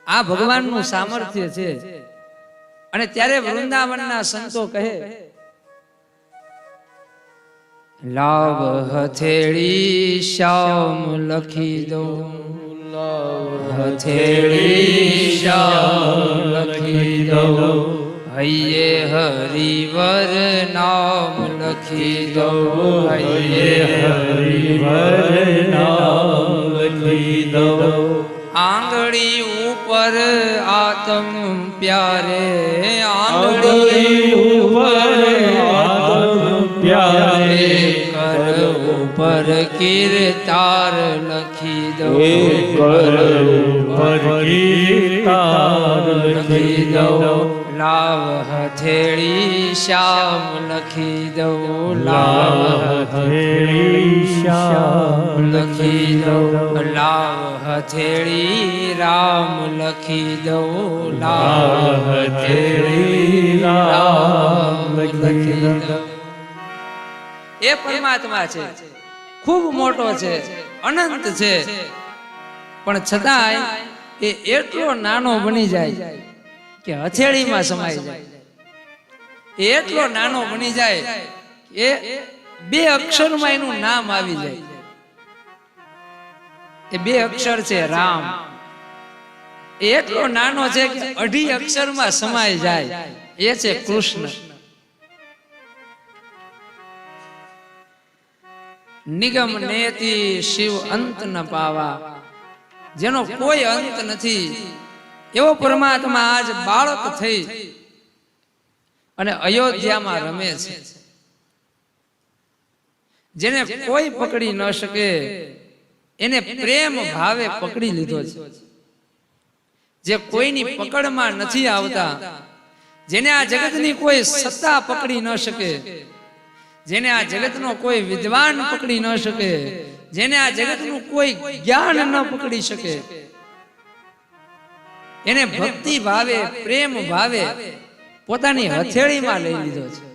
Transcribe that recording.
આ ભગવાનનું સામર્થ્ય છે. અને ત્યારે વૃંદાવનના સંતો કહે, લાવ હથેળી શ્યામ લખી દો, હથેળી શ્યામ લખી દો, હૈયે હરિવર નામ લખી દો, હૈયે હરિવર નામ લખી દો, આંગળી ઉપર આતમ પ્યારે, આંગળી ઉપર આતમ પ્યારે, કર ઉપર કીર્તાર લખી દો, કર ઉપર કીર્તાર લખી દો, લાવ હથેળી શ્યામ લખી દો, લાવ હથેળી શ્યામ લખી દો, લાવ હથેળી રામ લખી દો, લાવ હથેળી રામ લખી દો. એ પરમાત્મા છે, ખૂબ મોટો છે, અનંત છે, પણ છતાંય એ એટલો નાનો બની જાય કે હથેળીમાં સમાઈ જાય. એટલો નાનો બની જાય એ બે અક્ષરમાં એનું નામ આવી જાય. એ બે અક્ષર છે રામ. એટલો નાનો છે કે 2.5 અક્ષરમાં સમાઈ જાય. એ છે કૃષ્ણ. નિગમ નેતિ શિવ અંત ન પાવા, જેનો કોઈ અંત નથી એવો પરમાત્મા આજ બાળક થઈ અને અયોધ્યામાં રમે છે. જેને કોઈ પકડી ન શકે એને પ્રેમ ભાવે પકડી લીધો છે. જે કોઈની પકડમાં નથી આવતા, જેને આ જગતની કોઈ સત્તા પકડી ન શકે, જેને આ જગતનો કોઈ વિદ્વાન પકડી ન શકે, જેને આ જગતનું કોઈ જ્ઞાન ન પકડી શકે, એને ભક્તિ ભાવે પ્રેમ ભાવે પોતાની હથેળીમાં લઈ લીધો છે.